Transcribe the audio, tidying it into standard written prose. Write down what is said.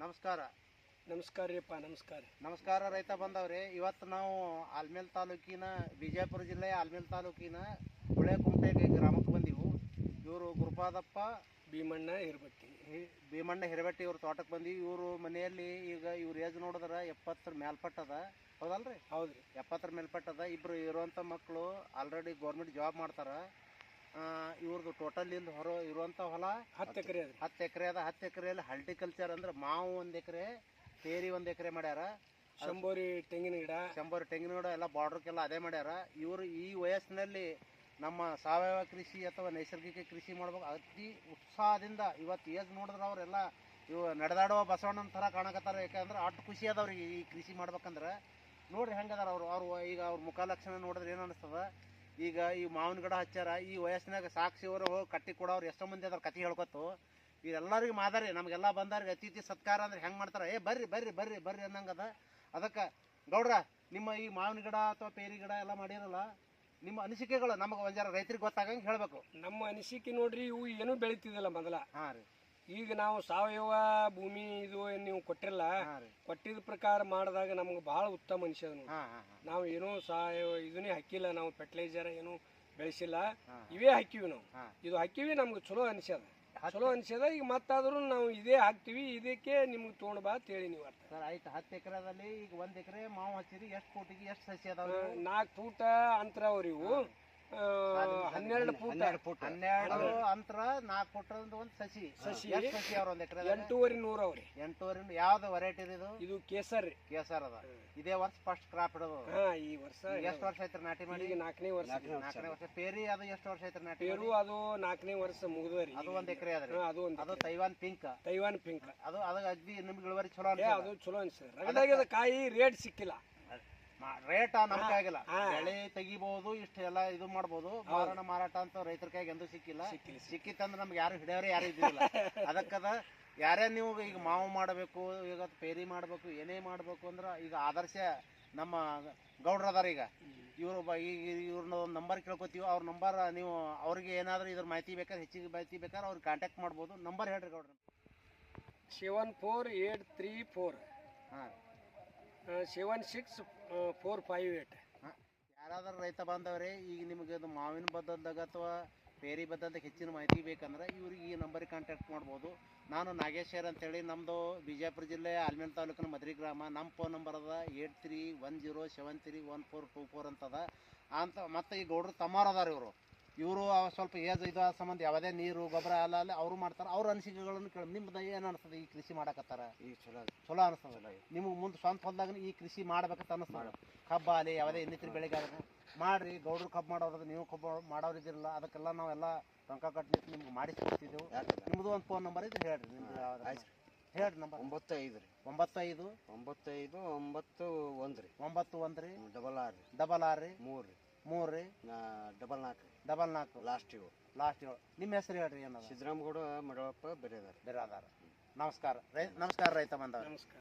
ನಮಸ್ಕಾರ. ನಮಸ್ಕಾರ ರೀಪ್ಪ. ನಮಸ್ಕಾರ. ನಮಸ್ಕಾರ ರೈತ ಬಂದವ್ರಿ. ಇವತ್ತು ನಾವು ಆಲ್ಮೇಲ್ ತಾಲೂಕಿನ ಬಿಜಾಪುರ ಜಿಲ್ಲೆಯ ಆಲ್ಮೇಲ್ ತಾಲೂಕಿನ ಗುಳೆಕುಂಟೆ ಗ್ರಾಮಕ್ಕೆ ಬಂದೀವು. ಇವರು ಗುರುಪಾದಪ್ಪ ಭೀಮಣ್ಣ ಹಿರಬಟ್ಟಿ ಹಿರಬಟ್ಟಿ ಇವ್ರ ತೋಟಕ್ಕೆ ಬಂದೀವಿ. ಇವರು ಮನೆಯಲ್ಲಿ ಈಗ ಇವ್ರ ಏಜ್ ನೋಡಿದ್ರೆ 70 ಮೇಲ್ಪಟ್ಟದ. ಹೌದಲ್ರಿ? ಹೌದ್ರಿ. 70 ಮೇಲ್ಪಟ್ಟದ. ಇಬ್ರು ಇರುವಂಥ ಮಕ್ಕಳು ಆಲ್ರೆಡಿ ಗೌರ್ಮೆಂಟ್ ಜಾಬ್ ಮಾಡ್ತಾರೆ. ಇವ್ರದ್ದು ಟೋಟಲ್ ಇಲ್ಲಿ ಇರುವಂಥ ಹೊಲ 10 ಎಕರೆ ಅದ. 10 ಎಕರೆ ಅದ. 10 ಎಕರೆಯಲ್ಲಿ ಹಾರ್ಟಿಕಲ್ಚರ್ ಅಂದ್ರೆ ಮಾವು 1 ಎಕರೆ, ಪೇರಿ 1 ಎಕರೆ ಮಾಡ್ಯಾರ. ಶಂಬೋರಿ ತೆಂಗಿನ ಗಿಡ ಎಲ್ಲ ಬಾರ್ಡ್ರಕ್ಕೆಲ್ಲ ಅದೇ ಮಾಡ್ಯಾರ. ಇವರು ಈ ವಯಸ್ಸಿನಲ್ಲಿ ನಮ್ಮ ಸಾವಯವ ಕೃಷಿ ಅಥವಾ ನೈಸರ್ಗಿಕ ಕೃಷಿ ಮಾಡ್ಬೇಕು ಅತಿ ಉತ್ಸಾಹದಿಂದ. ಇವತ್ತು ಏಜ್ ನೋಡಿದ್ರೆ ಅವರೆಲ್ಲ ಇವು ನಡೆದಾಡುವ ಬಸವಣ್ಣನ ಥರ ಕಾಣಕತ್ತಾರ. ಯಾಕಂದ್ರೆ ಅಷ್ಟು ಖುಷಿ ಅದವ್ರಿಗೆ ಈ ಕೃಷಿ ಮಾಡ್ಬೇಕಂದ್ರೆ. ನೋಡ್ರಿ ಹೆಂಗದಾರ ಅವರು ಈಗ ಅವ್ರ ಮುಖ ಲಕ್ಷಣ ನೋಡಿದ್ರೆ ಏನು ಅನಿಸ್ತದ. ಈಗ ಈ ಮಾವಿನ ಗಿಡ ಹಚ್ಚಾರ. ಈ ವಯಸ್ಸಿನಾಗ ಸಾಕ್ಷಿ ಅವರು ಹೋಗಿ ಕಟ್ಟಿ ಕೊಡೋರು ಎಷ್ಟೋ ಮಂದಿ ಅದ್ರ ಕತೆ ಹೇಳ್ಕೊತು. ಇದೆಲ್ಲರಿಗೂ ಮಾದರಿ. ನಮಗೆಲ್ಲ ಬಂದವ್ರಿಗೆ ಅತಿಥಿ ಸತ್ಕಾರ ಅಂದ್ರೆ ಹೆಂಗೆ ಮಾಡ್ತಾರೆ, ಬರ್ರಿ ಬರ್ರಿ ಬರ್ರಿ ಬರ್ರಿ ಅನ್ನಂಗದ. ಅದಕ್ಕೆ ಗೌಡ್ರ, ನಿಮ್ಮ ಈ ಮಾವಿನ ಗಿಡ ಅಥವಾ ಪೇರಿ ಗಿಡ ಎಲ್ಲ ಮಾಡಿರಲ್ಲ, ನಿಮ್ಮ ಅನಿಸಿಕೆಗಳು ನಮಗೆ ಒಂದ್ ಜರ ರೈತರಿಗೆ ಗೊತ್ತಾಗಂಗೆ ಹೇಳಬೇಕು. ನಮ್ಮ ಅನಿಸಿಕೆ ನೋಡ್ರಿ, ಇವು ಏನೂ ಬೆಳಿತಿದ್ದಲ್ಲ ಮೊದಲ. ಹಾಂ ರೀ. ಈಗ ನಾವು ಸಾವಯವ ಭೂಮಿ ಇದು ನೀವು ಕೊಟ್ಟಿರಲ್ಲ, ಕೊಟ್ಟಿದ ಪ್ರಕಾರ ಮಾಡಿದಾಗ ನಮ್ಗೆ ಭಾಳ ಉತ್ತಮ ಅನಿಸ್ಯದ. ನಾವು ಏನೋ ಸಾವಯವ ಇದನ್ನೇ ಹಾಕಿಲ್ಲ, ನಾವು ಫರ್ಟಿಲೈಸರ್ ಏನು ಬೆಳೆಸಿಲ್ಲ, ಇವೇ ಹಾಕಿವಿ ನಾವು. ಇದು ಹಾಕಿವಿ, ನಮ್ಗೆ ಚಲೋ ಅನಿಸ್ಯದ. ಈಗ ಮತ್ತಾದ್ರೂ ನಾವು ಇದೇ ಹಾಕ್ತಿವಿ, ಇದಕ್ಕೆ ನಿಮ್ಗೆ ತೊಗೊಂಡು ಬಾ ಅಂತ ಹೇಳಿ ನೀವು ಅರ್ಥ. ಸರ್ ಆಯ್ತು. 10 ಎಕರೆದಲ್ಲಿ ಈಗ 1 ಎಕರೆ ಮಾವು ಹಚ್ಚಿರಿ. ಎಷ್ಟು ಫೂಟಿಗೆ ಎಷ್ಟು ಸಸಿ ಅದಾವ? 4 ಫೂಟ ಅಂತರ ಅವ್ರಿ ಇವು. 12 ಫೂಟ್ ಅಂತರ 4 ಫೂಟ್ ಒಂದು ಸಸಿ. ಸಸಿ ಅವ್ರ 1 ಎಕರೆ 8,500 ಅವ್ರಿ. 8,500. ಯಾವ್ದು ವೆರೈಟಿ ಇದು ಕೇಸರ್ ಅದ. ಇದೇ ವರ್ಷ ಫಸ್ಟ್ ಕ್ರಾಪ್ ಇಡೋದು. ಈ ವರ್ಷ ಎಷ್ಟು ವರ್ಷ ಐತ್ರಿ ನಾಟಿ ಮಾಡಿ? 4ನೇ ವರ್ಷ. 4ನೇ ವರ್ಷ. ಪೇರಿ ಅದು ಎಷ್ಟು ವರ್ಷ ಐತ್ರಿ ನಾಟಿ? ಪೇರು ಅದು 4ನೇ ವರ್ಷ ಮುಗಿದ್ರಿ. ಅದು 1 ಎಕರೆ ಅದ್ರಿ. ಅದು ತೈವಾನ್ ಪಿಂಕ್. ಅದು ಅಗದಿ ನಿಮ್ಗೆ ಇಳುವರಿ ಚಲೋ ಅದು ಚಲೋ ಅನ್ಸದ. ರಗಡಾಗ್ಯದ ಕಾಯಿ, ರೇಟ್ ಸಿಕ್ಕಿಲ್ಲ. ರೇಟ್ ನಮ್ಗೆ ಆಗಿಲ್ಲ. ಬೆಳೆ ತೆಗಿಬಹುದು, ಇಷ್ಟೆಲ್ಲ ಇದು ಮಾಡ್ಬೋದು. ಮಾರಾಟ ಅಂತ ರೈತರ ಕೈಗೆ ಎಂದೂ ಸಿಕ್ಕಿಲ್ಲ. ಸಿಕ್ಕಿತ್ತಂದ್ರೆ ನಮ್ಗೆ ಯಾರು ಹಿಡಿಯೋರು ಯಾರು ಇದ್ದಿಲ್ಲ. ಅದಕ್ಕದ ಯಾರೇ ನೀವು ಈಗ ಮಾವು ಮಾಡಬೇಕು, ಈಗ ಪೇರಿ ಮಾಡಬೇಕು, ಏನೇ ಮಾಡಬೇಕು ಅಂದ್ರೆ ಈಗ ಆದರ್ಶ ನಮ್ಮ ಗೌಡ್ರ ಅದಾರ. ಈಗ ಇವ್ರನ್ನ ಒಂದು ನಂಬರ್ ಕೇಳ್ಕೊತೀವಿ. ಅವ್ರ ನಂಬರ್ ನೀವು ಅವ್ರಿಗೆ ಏನಾದರೂ ಇದ್ರ ಮಾಹಿತಿ ಬೇಕಾದ್ರೆ, ಹೆಚ್ಚಿಗೆ ಮಾಹಿತಿ ಬೇಕಾದ್ರೆ ಅವ್ರಿಗೆ ಕಾಂಟ್ಯಾಕ್ಟ್ ಮಾಡ್ಬೋದು. ನಂಬರ್ ಹೇಳ್ರಿ ಗೌಡ್ರ. 74834 76458. ಯಾರಾದ್ರೂ ರೈತ ಬಾಂಧವರೇ, ಈಗ ನಿಮಗೆ ಅದು ಮಾವಿನ ಬದ್ದಲ್ದಾಗ ಅಥವಾ ಪೇರಿ ಬದ್ದಲ್ದಾಗ ಹೆಚ್ಚಿನ ಮಾಹಿತಿ ಬೇಕಂದ್ರೆ ಇವ್ರಿಗೆ ಈ ನಂಬರಿಗೆ ಕಾಂಟ್ಯಾಕ್ಟ್ ಮಾಡ್ಬೋದು. ನಾನು ನಾಗೇಶ್ವರ್ ಅಂತೇಳಿ, ನಮ್ಮದು ಬಿಜಾಪುರ ಜಿಲ್ಲೆ ಆಲ್ಮೇಲ್ ತಾಲೂಕಿನ ಮದ್ರಿ ಗ್ರಾಮ. ನಮ್ಮ ಫೋನ್ ನಂಬರ್ ಅದ 8310731424 ಅಂತದ ಅಂತ. ಮತ್ತು ಈ ಗೌಡ್ರು ತಮ್ಮಾರು ಅದಾರ. ಇವರು ಸ್ವಲ್ಪ ಏಜ್ ಇದು ಸಂಬಂಧ ಯಾವುದೇ ನೀರು ಗೊಬ್ಬರ ಅಲ್ಲ ಅವರು ಮಾಡ್ತಾರೆ. ಅವ್ರ ಅನಿಸಿಕೆಗಳನ್ನು ಕೇಳಿ ನಿಮ್ದು ಏನು ಅನಿಸ್ತದೆ ಈ ಕೃಷಿ ಮಾಡಕತ್ತಾರ? ಈಗ ಚಲೋ ಅನಿಸ್ತದಲ್ಲ ನಿಮ್ಗೆ ಮುಂದೆ ಸ್ವಂತ ಹೊಲದಾಗ ಈ ಕೃಷಿ ಮಾಡ್ಬೇಕಂತ ಅನಿಸ್ತದೆ. ಕಬ್ಬು ಅಲ್ಲಿ ಯಾವುದೇ ಇನ್ನಿತರ ಬೆಳೆಗೆ ಮಾಡ್ರಿ. ಗೌಡ್ರು ಕಬ್ಬು ಮಾಡೋದು, ನೀವು ಕಬ್ಬು ಮಾಡೋರಿದ್ದಿರಲ್ಲ. ಅದಕ್ಕೆಲ್ಲ ನಾವೆಲ್ಲ ರೊಕ್ಕ ಕಟ್ಲಿಕ್ಕೆ ನಿಮ್ಗೆ ಮಾಡಿ ಸಿಗ್ತಿದ್ದೆವು. ನಿಮ್ಮದು ಒಂದು ಫೋನ್ ನಂಬರ್ ಇದ್ರೆ ಹೇಳ್ರಿ. ನಿಮ್ದು ಹೇಳ್ರಿ ನಂಬರ್. 95 95 95 91 ರೀ. 91 ರೀ. 66 3 ರೀ. 44 ಲಾಸ್ಟ್ ಇವು. ನಿಮ್ಮ ಹೆಸರು ಹೇಳ್ರಿ. ಏನದ? ಸಿದ್ದರಾಮಗೌಡ ಮಡವಪ್ಪ ಬೇರೆದಾರ. ನಮಸ್ಕಾರ. ನಮಸ್ಕಾರ ರೈತ ಬಂದವರು. ನಮಸ್ಕಾರ.